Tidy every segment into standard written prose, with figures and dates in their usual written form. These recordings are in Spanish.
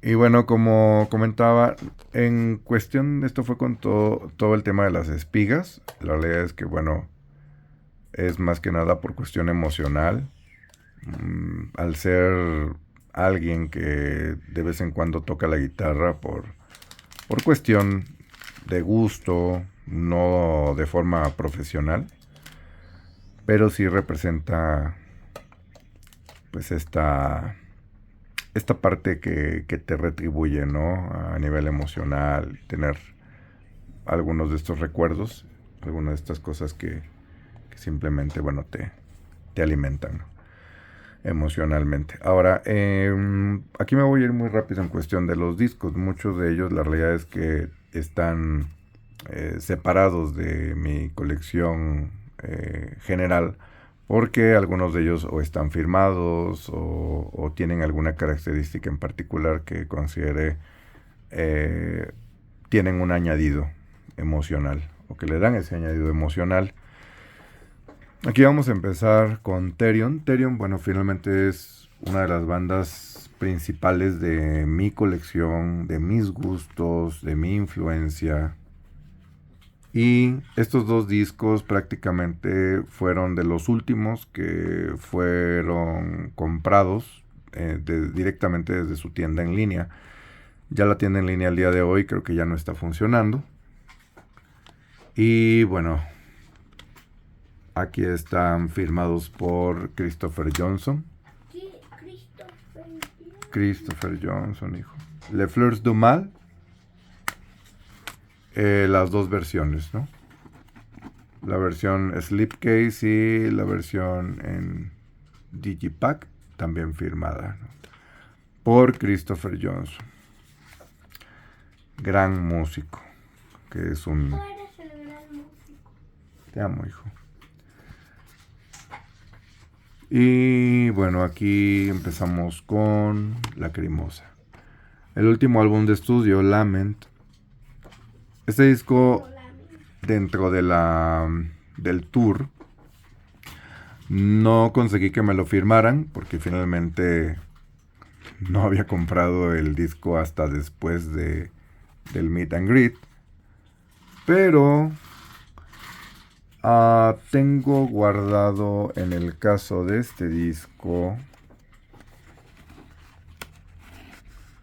Y bueno, como comentaba, en cuestión, esto fue con todo el tema de las espigas. La realidad es que, bueno, es más que nada por cuestión emocional. Al ser alguien que de vez en cuando toca la guitarra por cuestión de gusto, no de forma profesional, pero sí representa pues esta parte que te retribuye, ¿no? A nivel emocional, tener algunos de estos recuerdos, algunas de estas cosas que simplemente, bueno, te alimentan, ¿no? Emocionalmente. Ahora, aquí me voy a ir muy rápido en cuestión de los discos. Muchos de ellos, la realidad es que están separados de mi colección general, porque algunos de ellos o están firmados o tienen alguna característica en particular que considere eh, tienen un añadido emocional o que le dan ese añadido emocional. Aquí vamos a empezar con Therion. Therion, bueno, finalmente es una de las bandas principales de mi colección, de mis gustos, de mi influencia. Y estos dos discos prácticamente fueron de los últimos que fueron comprados directamente desde su tienda en línea. Ya la tienda en línea al día de hoy creo que ya no está funcionando. Y bueno, aquí están firmados por Christopher Johnson. ¿Qué? Christopher Christopher Johnson, hijo. Le Fleurs du Mal. Las dos versiones, ¿no? La versión Slipcase y la versión en Digipack, también firmada, ¿no? Por Christopher Johnson. Gran músico, que es Tú un... eres el gran músico. Te amo, hijo. Y bueno, aquí empezamos con Lacrimosa. El último álbum de estudio, Lament. Este disco, Hola, dentro del tour, no conseguí que me lo firmaran porque finalmente no había comprado el disco hasta después del meet and greet. Pero tengo guardado en el caso de este disco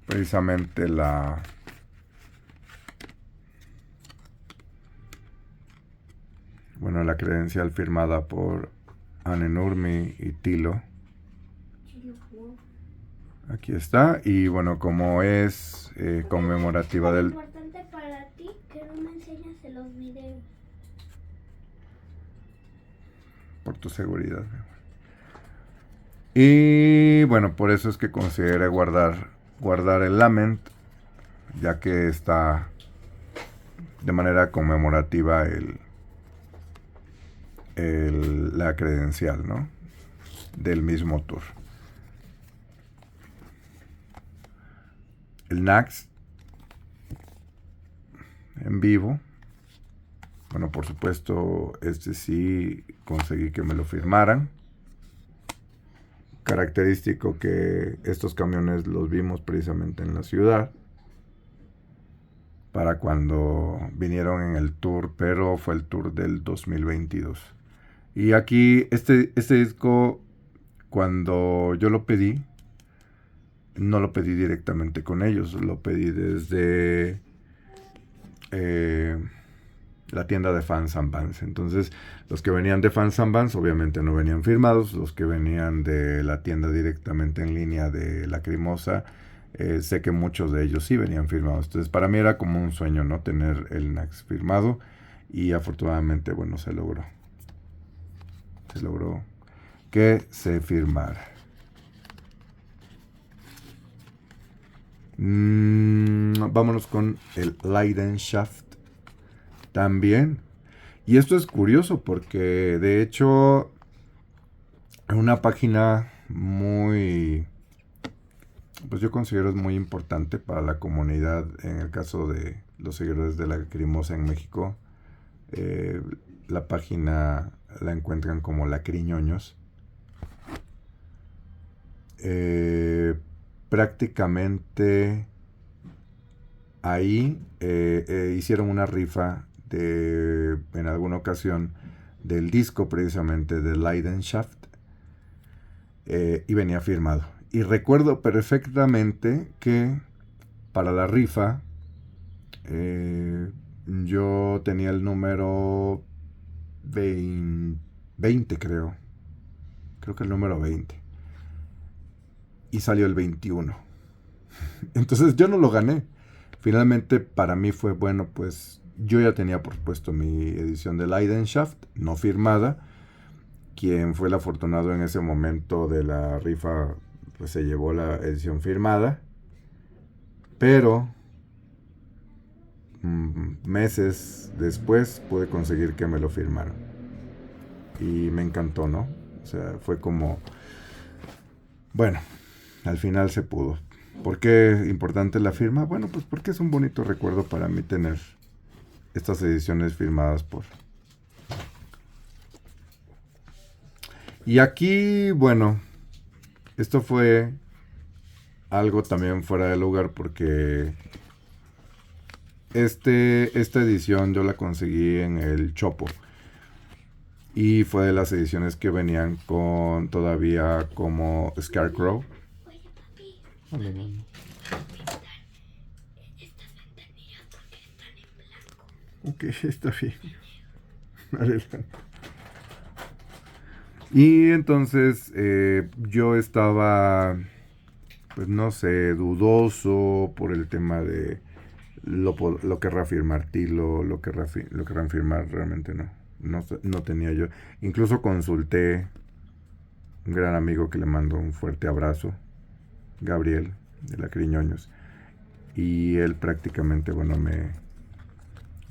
precisamente la credencial firmada por Anne Nurmi y Tilo. Aquí está. Y bueno, como es conmemorativa es del... importante para ti que no me enseñas en los videos. Por tu seguridad. Y bueno, por eso es que consideré guardar el Lament, ya que está de manera conmemorativa la credencial, ¿no? Del mismo tour. El Nax en vivo. Bueno, por supuesto, este sí conseguí que me lo firmaran. Característico que estos camiones los vimos precisamente en la ciudad para cuando vinieron en el tour, pero fue el tour del 2022. Y aquí este disco, cuando yo lo pedí, no lo pedí directamente con ellos, lo pedí desde la tienda de Fans and Bands. Entonces, los que venían de Fans and Bands obviamente no venían firmados, los que venían de la tienda directamente en línea de Lacrimosa, sé que muchos de ellos sí venían firmados. Entonces, para mí era como un sueño, ¿no? Tener el Nax firmado y afortunadamente, bueno, se logró. Se logró que se firmara. Vámonos con el Leidenschaft también. Y esto es curioso porque de hecho una página muy, pues yo considero es muy importante para la comunidad en el caso de los seguidores de Lacrimosa en México. La página la encuentran como Lacriñoños. prácticamente ahí hicieron una rifa en alguna ocasión del disco precisamente de Leidenschaft, y venía firmado. Y recuerdo perfectamente que para la rifa yo tenía el número 20, creo que el número 20, y salió el 21. Entonces yo no lo gané. Finalmente para mí fue bueno, pues yo ya tenía por supuesto mi edición de Leidenschaft no firmada. Quien fue el afortunado en ese momento de la rifa pues se llevó la edición firmada, pero meses después pude conseguir que me lo firmaran y me encantó, ¿no? O sea, fue como, bueno, al final se pudo. ¿Por qué es importante la firma? Bueno, pues porque es un bonito recuerdo para mí tener estas ediciones firmadas por... Y aquí, bueno, esto fue algo también fuera de lugar porque esta edición yo la conseguí en el Chopo. Y fue de las ediciones que venían con todavía como Scarecrow. Oye, papi, Vale, vale. estas ventanillas porque están en blanco. Ok, está bien. Adelante. Y entonces yo estaba, pues no sé, dudoso por el tema de lo querrá firmar Tilo, lo querrán firmar, realmente no. No tenía yo. Incluso consulté un gran amigo que le mando un fuerte abrazo, Gabriel, de la Criñoños. Y él prácticamente, bueno,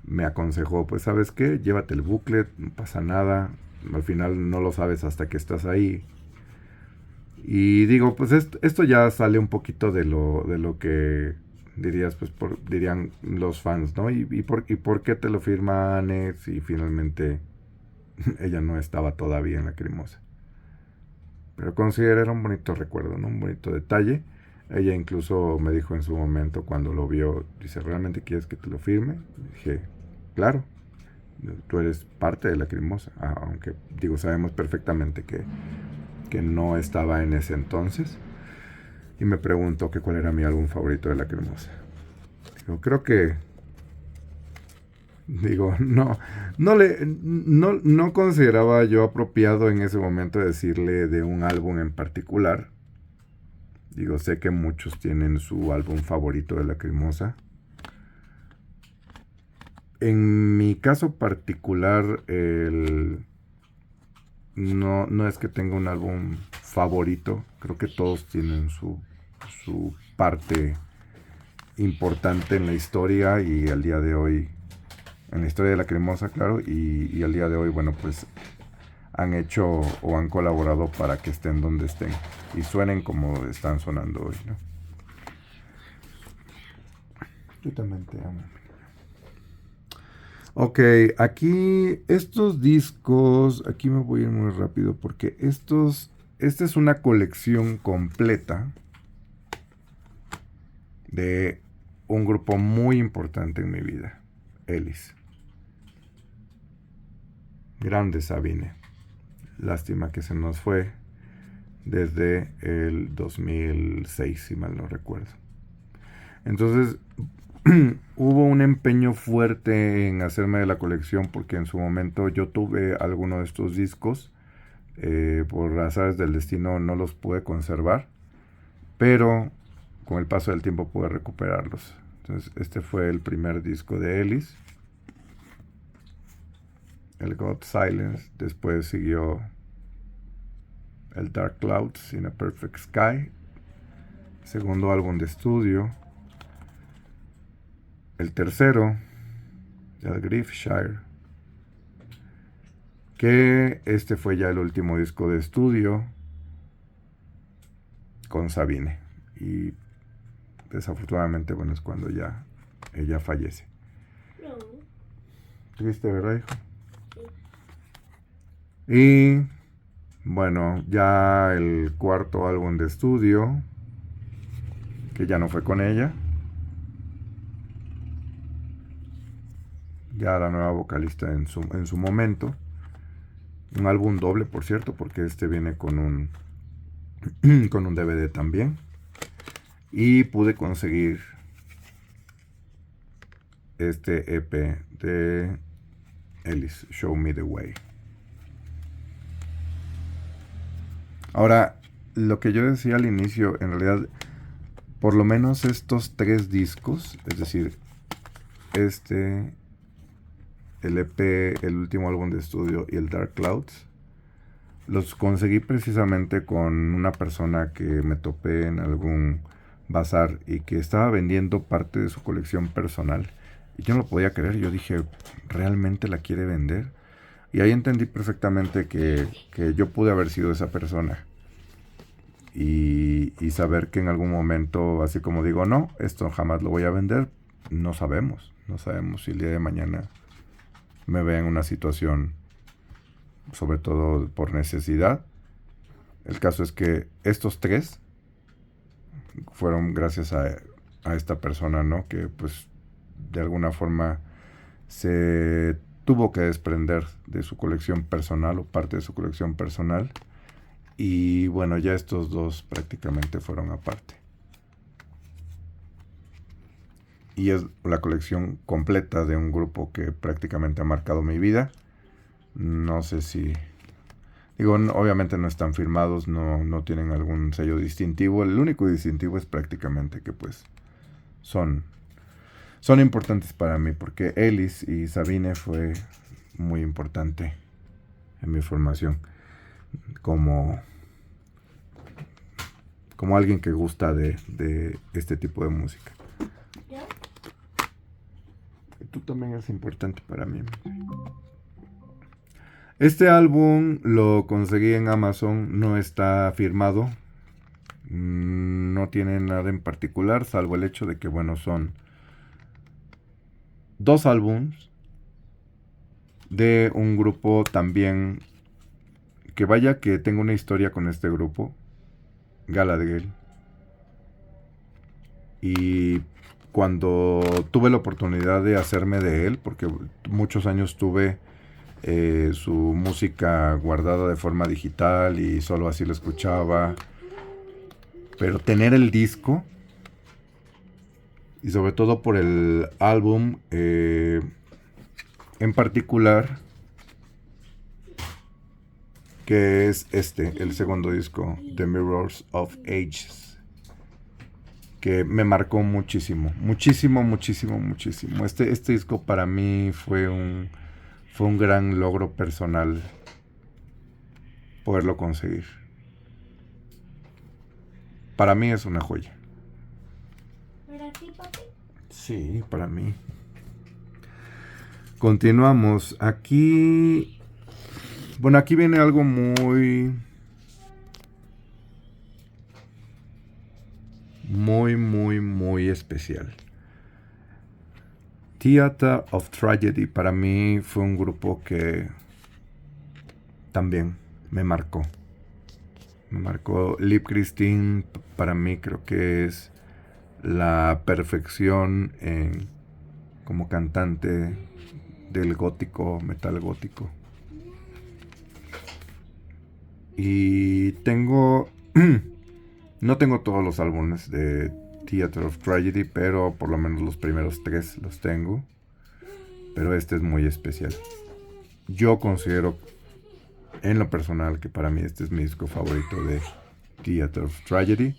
me aconsejó, pues sabes qué, llévate el booklet, no pasa nada, al final no lo sabes hasta que estás ahí. Y digo, pues esto ya sale un poquito de lo que dirías, pues dirían los fans, ¿no? ¿Y por qué te lo firman si finalmente ella no estaba todavía en Lacrimosa? Pero considero era un bonito recuerdo, ¿no? Un bonito detalle. Ella incluso me dijo en su momento cuando lo vio, dice, ¿realmente quieres que te lo firme? Dije, claro, tú eres parte de Lacrimosa. Aunque, digo, sabemos perfectamente que no estaba en ese entonces. Y me preguntó que cuál era mi álbum favorito de Lacrimosa. Digo, creo que... Digo, no consideraba yo apropiado en ese momento decirle de un álbum en particular. Digo, sé que muchos tienen su álbum favorito de Lacrimosa. En mi caso particular, no es que tenga un álbum favorito. Creo que todos tienen su parte importante en la historia y al día de hoy, en la historia de Lacrimosa, claro, y al día de hoy, bueno, pues han hecho o han colaborado para que estén donde estén y suenen como están sonando hoy, ¿no? Yo también te amo. Ok, aquí estos discos, aquí me voy a ir muy rápido porque esta es una colección completa de un grupo muy importante en mi vida, Elis. Grande Sabine. Lástima que se nos fue desde el 2006, si mal no recuerdo. Entonces, hubo un empeño fuerte en hacerme de la colección porque en su momento yo tuve alguno de estos discos. Por azares del destino no los pude conservar, pero con el paso del tiempo pude recuperarlos. Entonces, este fue el primer disco de Elis, el God Silence. Después siguió el Dark Clouds in a Perfect Sky, segundo álbum de estudio. El tercero, el Griffshire, que este fue ya el último disco de estudio con Sabine. Y desafortunadamente, bueno, es cuando ya ella fallece. No. Triste, ¿verdad, hijo? Y bueno, ya el cuarto álbum de estudio, que ya no fue con ella. Ya la nueva vocalista en su momento. Un álbum doble, por cierto, porque este viene con un con un DVD también. Y pude conseguir este EP de Ellis, Show Me the Way. Ahora, lo que yo decía al inicio, en realidad, por lo menos estos 3 discos, es decir, el EP, el último álbum de estudio y el Dark Clouds, los conseguí precisamente con una persona que me topé en algún bazar y que estaba vendiendo parte de su colección personal. Y yo no lo podía creer, yo dije, ¿realmente la quiere vender? Y ahí entendí perfectamente que yo pude haber sido esa persona. Y saber que en algún momento, así como digo, no, esto jamás lo voy a vender, no sabemos. No sabemos si el día de mañana me vea en una situación, sobre todo por necesidad. El caso es que estos 3 fueron gracias a esta persona, ¿no? Que pues de alguna forma se tuvo que desprender de su colección personal o parte de su colección personal. Y bueno, ya estos 2 prácticamente fueron aparte. Y es la colección completa de un grupo que prácticamente ha marcado mi vida. No sé si... Digo, obviamente no están firmados, no tienen algún sello distintivo. El único distintivo es prácticamente que pues son importantes para mí, porque Ellis y Sabine fue muy importante en mi formación como alguien que gusta de este tipo de música. Tú también eres importante para mí. Este álbum lo conseguí en Amazon, no está firmado, no tiene nada en particular, salvo el hecho de que, bueno, son 2 álbums de un grupo también, que vaya que tengo una historia con este grupo, Galadriel. Y cuando tuve la oportunidad de hacerme de él, porque muchos años tuve su música guardada de forma digital y solo así lo escuchaba, pero tener el disco y sobre todo por el álbum en particular, que es el segundo disco, The Mirrors of Ages, que me marcó muchísimo. Este disco para mí fue un gran logro personal poderlo conseguir. Para mí es una joya. ¿Para ti, papi? Sí, para mí. Continuamos. Aquí... Bueno, aquí viene algo muy especial. Theater of Tragedy para mí fue un grupo que también me marcó. Liv Christine para mí creo que es la perfección como cantante del gótico, metal gótico. Y no tengo todos los álbumes de Theater of Tragedy, pero por lo menos los primeros 3 los tengo. Pero este es muy especial. Yo considero en lo personal que para mí este es mi disco favorito de Theater of Tragedy.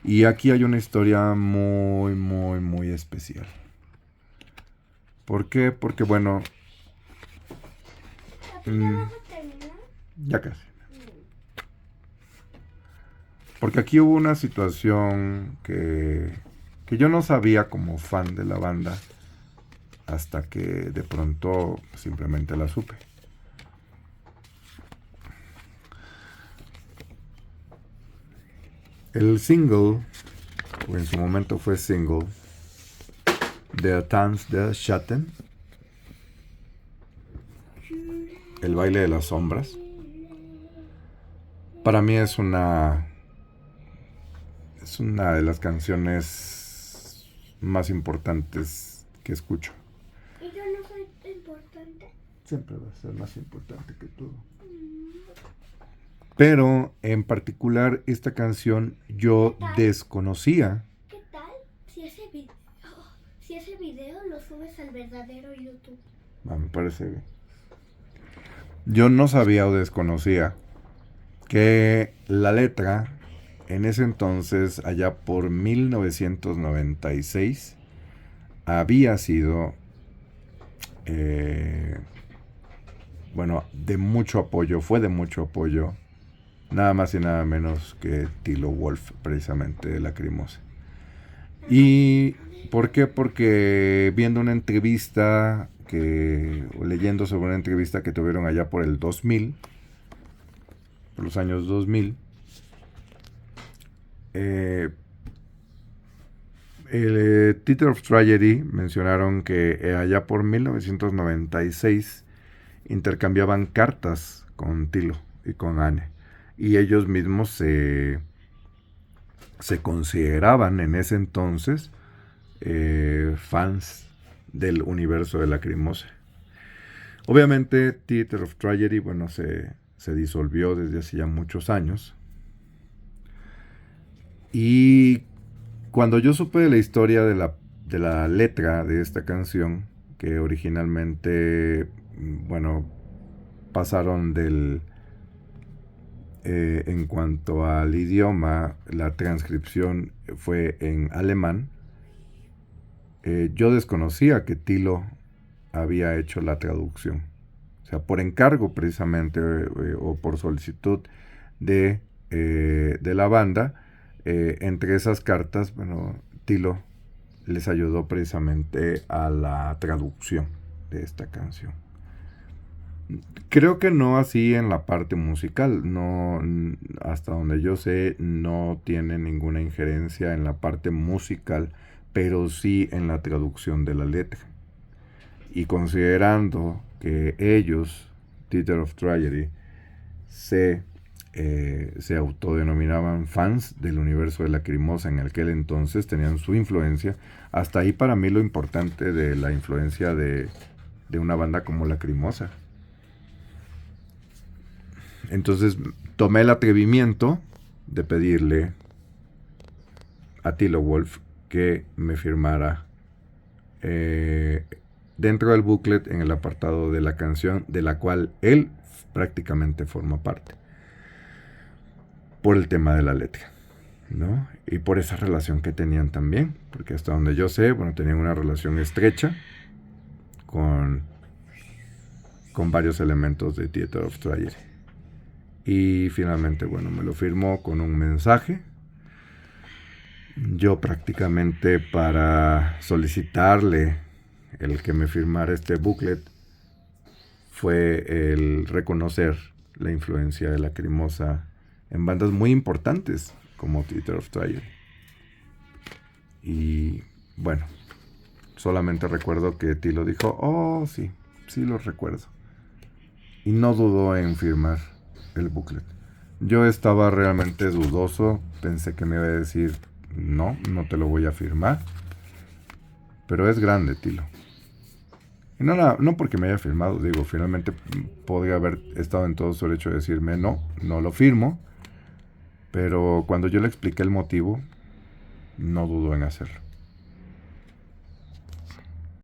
Y aquí hay una historia muy especial. ¿Por qué? Porque bueno... ¿Ya vas a terminar? Ya casi. Porque aquí hubo una situación que yo no sabía como fan de la banda hasta que de pronto simplemente la supe. El single, o en su momento fue single, de Tanz der Schatten, el baile de las sombras, para mí es Es una de las canciones más importantes que escucho. ¿Y yo no soy importante? Siempre va a ser más importante que todo. Mm. Pero en particular esta canción yo desconocía. ¿Qué tal si ese video lo subes al verdadero YouTube? Me parece bien. Yo no sabía o desconocía que la letra en ese entonces, allá por 1996, había sido, de mucho apoyo, fue de mucho apoyo, nada más y nada menos que Tilo Wolf, precisamente de Lacrimosa. ¿Y por qué? Porque viendo una entrevista o leyendo sobre una entrevista que tuvieron allá por el 2000, por los años 2000, el Theater of Tragedy mencionaron que allá por 1996 intercambiaban cartas con Tilo y con Anne, y ellos mismos se consideraban en ese entonces fans del universo de Lacrimosa. Obviamente Theater of Tragedy, se disolvió desde hace ya muchos años. Y cuando yo supe de la historia de la letra de esta canción, que originalmente, pasaron en cuanto al idioma, la transcripción fue en alemán. Yo desconocía que Tilo había hecho la traducción. O sea, por encargo precisamente, o por solicitud de la banda, entre esas cartas, Tilo les ayudó precisamente a la traducción de esta canción. Creo que no así en la parte musical, no, hasta donde yo sé, no tiene ninguna injerencia en la parte musical, pero sí en la traducción de la letra. Y considerando que ellos, Theater of Tragedy, se autodenominaban fans del universo de Lacrimosa en aquel entonces, tenían su influencia. Hasta ahí para mí lo importante de la influencia de una banda como Lacrimosa. Entonces tomé el atrevimiento de pedirle a Tilo Wolf que me firmara dentro del booklet, en el apartado de la canción, de la cual él prácticamente forma parte, por el tema de la letra, ¿no? Y por esa relación que tenían también, porque hasta donde yo sé, tenían una relación estrecha con varios elementos de Theater of Tragedy. Y finalmente, me lo firmó con un mensaje. Yo prácticamente, para solicitarle el que me firmara este booklet, fue el reconocer la influencia de Lacrimosa en bandas muy importantes como Theater of Tragedy. Y solamente recuerdo que Tilo dijo, oh sí lo recuerdo, y no dudó en firmar el booklet. Yo estaba realmente dudoso, pensé que me iba a decir no te lo voy a firmar, pero es grande Tilo. Y no porque me haya firmado, finalmente podría haber estado en todo su derecho de decirme no lo firmo, pero cuando yo le expliqué el motivo, no dudó en hacerlo.